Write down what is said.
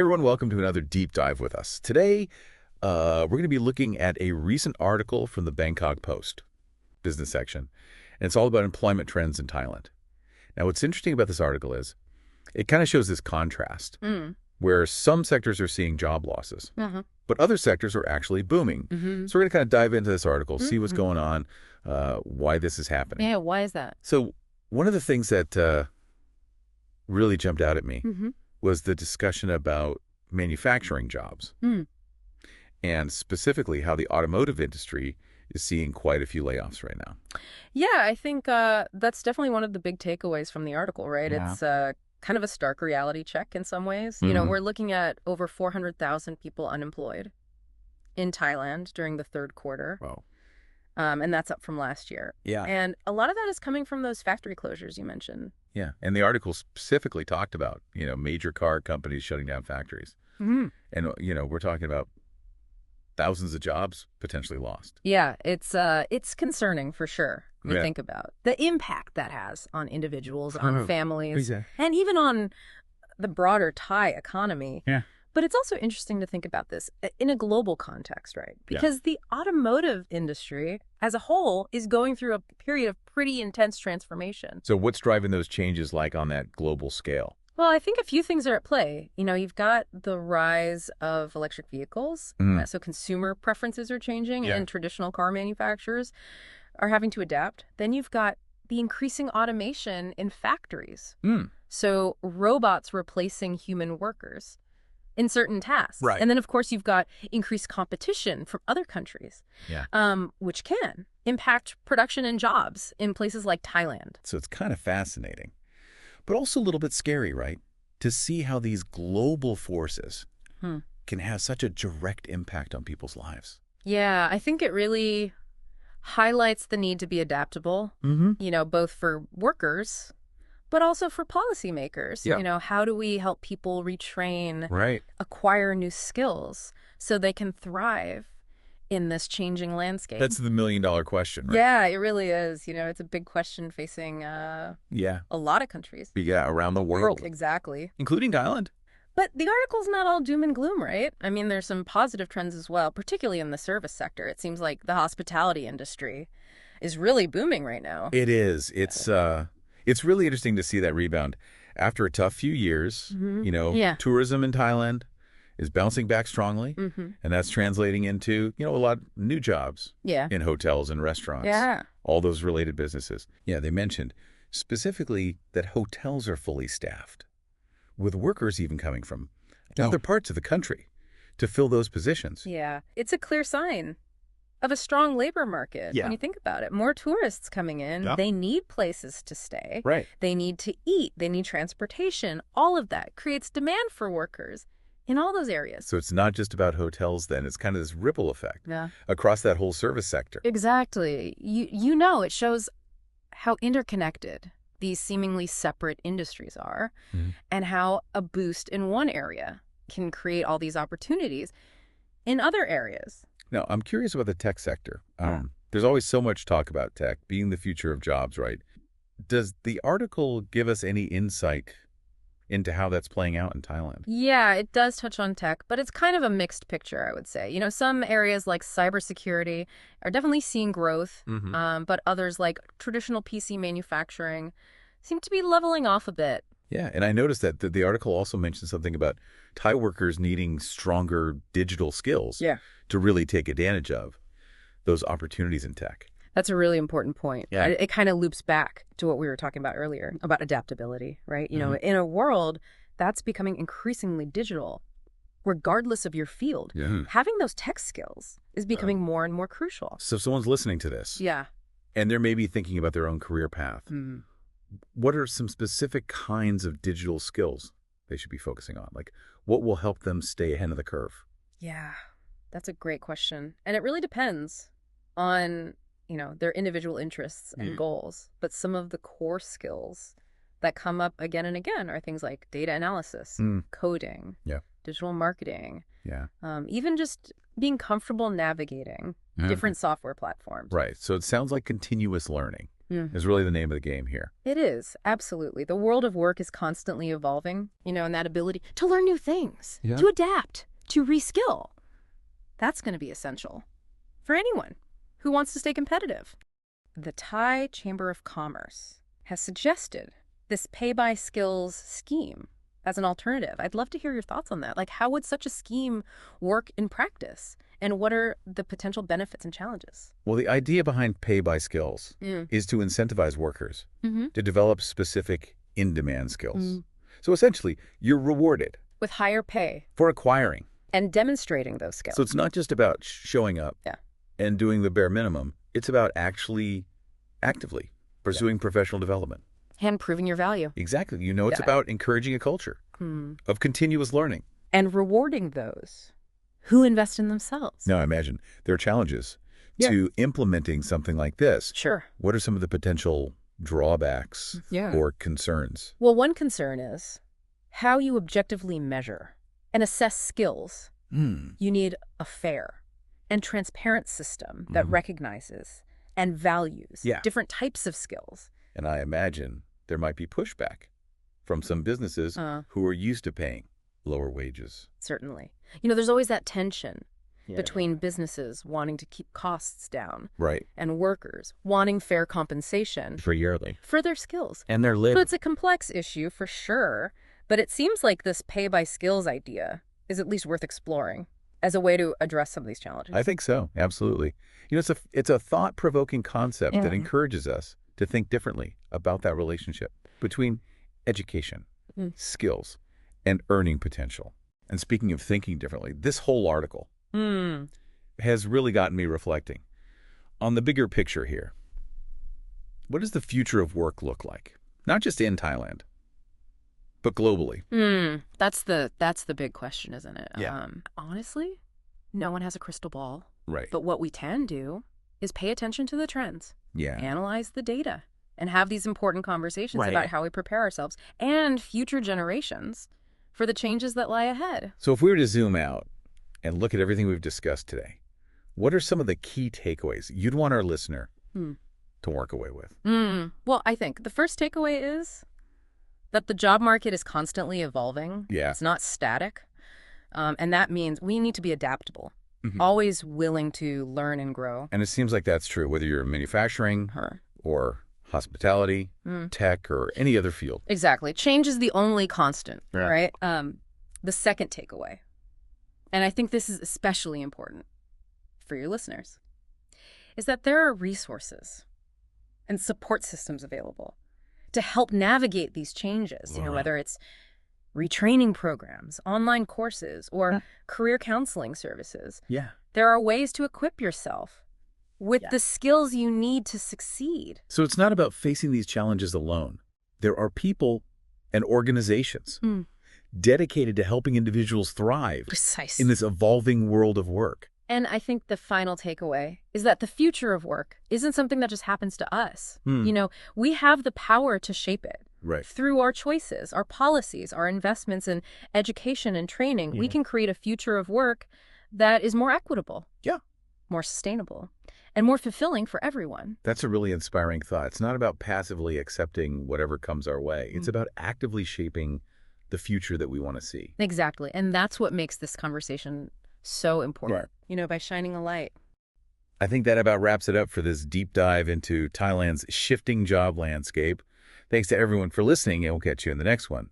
Everyone, welcome to another deep dive with us. Today, we're going to be looking at a recent article from the Bangkok Post business section, and it's all about employment trends in Thailand. Now, what's interesting about this article is it kind of shows this contrast where some sectors are seeing job losses, but other sectors are actually booming. So we're going to kind of dive into this article, see what's going on, why this is happening. Yeah, why is that? So one of the things that really jumped out at me was the discussion about manufacturing jobs and specifically how the automotive industry is seeing quite a few layoffs right now. Yeah, I think that's definitely one of the big takeaways from the article, right? Yeah. It's kind of a stark reality check in some ways. You know, we're looking at over 400,000 people unemployed in Thailand during the third quarter. Wow. And that's up from last year. Yeah. And a lot of that is coming from those factory closures you mentioned. Yeah. And the article specifically talked about, major car companies shutting down factories. And, we're talking about thousands of jobs potentially lost. Yeah, it's concerning for sure. We think about the impact that has on individuals, on families, and even on the broader Thai economy. Yeah. But it's also interesting to think about this in a global context, right? Because the automotive industry as a whole is going through a period of pretty intense transformation. So what's driving those changes like on that global scale? Well, I think a few things are at play. You've got the rise of electric vehicles. So consumer preferences are changing and traditional car manufacturers are having to adapt. Then you've got the increasing automation in factories. So robots replacing human workers in certain tasks. Right. And then, of course, you've got increased competition from other countries, which can impact production and jobs in places like Thailand. So it's kind of fascinating, but also a little bit scary, right? To see how these global forces can have such a direct impact on people's lives. Yeah, I think it really highlights the need to be adaptable, both for workers, but also for policymakers. How do we help people retrain, acquire new skills so they can thrive in this changing landscape? That's the million-dollar question, right? Yeah, it really is. It's a big question facing a lot of countries. Yeah, around the world. Exactly. Including Thailand. But the article's not all doom and gloom, right? I mean, there's some positive trends as well, particularly in the service sector. It seems like the hospitality industry is really booming right now. It is. It's really interesting to see that rebound. After a tough few years, tourism in Thailand is bouncing back strongly, and that's translating into, a lot of new jobs in hotels and restaurants, all those related businesses. Yeah, they mentioned specifically that hotels are fully staffed, with workers even coming from other parts of the country to fill those positions. Yeah, it's a clear sign of a strong labor market when you think about it. More tourists coming in, they need places to stay. Right. They need to eat, they need transportation. All of that creates demand for workers in all those areas. So it's not just about hotels then, it's kind of this ripple effect across that whole service sector. Exactly. It shows how interconnected these seemingly separate industries are and how a boost in one area can create all these opportunities in other areas. Now, I'm curious about the tech sector. There's always so much talk about tech being the future of jobs, right? Does the article give us any insight into how that's playing out in Thailand? Yeah, it does touch on tech, but it's kind of a mixed picture, I would say. Some areas like cybersecurity are definitely seeing growth, but others like traditional PC manufacturing seem to be leveling off a bit. Yeah, and I noticed that the article also mentioned something about Thai workers needing stronger digital skills to really take advantage of those opportunities in tech. That's a really important point. Yeah. It kind of loops back to what we were talking about earlier about adaptability, right? In a world that's becoming increasingly digital, regardless of your field, having those tech skills is becoming more and more crucial. So if someone's listening to this and they're maybe thinking about their own career path, what are some specific kinds of digital skills they should be focusing on? Like, what will help them stay ahead of the curve? Yeah, that's a great question. And it really depends on their individual interests and goals. But some of the core skills that come up again and again are things like data analysis, coding, digital marketing, even just being comfortable navigating different software platforms. Right. So it sounds like continuous learning. is really the name of the game here. It is, absolutely. The world of work is constantly evolving, and that ability to learn new things, to adapt, to reskill. That's going to be essential for anyone who wants to stay competitive. The Thai Chamber of Commerce has suggested this pay-by-skills scheme as an alternative. I'd love to hear your thoughts on that. Like, how would such a scheme work in practice? And what are the potential benefits and challenges? Well, the idea behind pay by skills is to incentivize workers to develop specific in-demand skills. So essentially, you're rewarded with higher pay for acquiring and demonstrating those skills. So it's not just about showing up and doing the bare minimum. It's about actually actively pursuing professional development. And proving your value. Exactly. It's about encouraging a culture of continuous learning. And rewarding those who invest in themselves. Now, I imagine there are challenges to implementing something like this. Sure. What are some of the potential drawbacks or concerns? Well, one concern is how you objectively measure and assess skills. You need a fair and transparent system that recognizes and values different types of skills. And I imagine there might be pushback from some businesses who are used to paying lower wages. Certainly. There's always that tension between businesses wanting to keep costs down and workers wanting fair compensation for their skills and their labor. So it's a complex issue for sure, but it seems like this pay-by-skills idea is at least worth exploring as a way to address some of these challenges. I think so. Absolutely. It's a thought-provoking concept that encourages us to think differently about that relationship between education, skills, and earning potential. And speaking of thinking differently, this whole article has really gotten me reflecting on the bigger picture here. What does the future of work look like? Not just in Thailand, but globally. That's the big question, isn't it? Yeah. Honestly, no one has a crystal ball. Right. But what we can do is pay attention to the trends. Yeah. Analyze the data and have these important conversations about how we prepare ourselves and future generations for the changes that lie ahead. So if we were to zoom out and look at everything we've discussed today, what are some of the key takeaways you'd want our listener to walk away with? Well, I think the first takeaway is that the job market is constantly evolving. Yeah. It's not static. And that means we need to be adaptable, always willing to learn and grow. And it seems like that's true, whether you're in manufacturing or hospitality, tech, or any other field. Exactly. Change is the only constant, right? The second takeaway, and I think this is especially important for your listeners, is that there are resources and support systems available to help navigate these changes, whether it's retraining programs, online courses, or career counseling services. Yeah. There are ways to equip yourself with the skills you need to succeed. So it's not about facing these challenges alone. There are people and organizations dedicated to helping individuals thrive in this evolving world of work. And I think the final takeaway is that the future of work isn't something that just happens to us. We have the power to shape it. Through our choices, our policies, our investments in education and training, we can create a future of work that is more equitable, more sustainable, and more fulfilling for everyone. That's a really inspiring thought. It's not about passively accepting whatever comes our way. It's about actively shaping the future that we want to see. Exactly. And that's what makes this conversation so important, by shining a light. I think that about wraps it up for this deep dive into Thailand's shifting job landscape. Thanks to everyone for listening, and we'll catch you in the next one.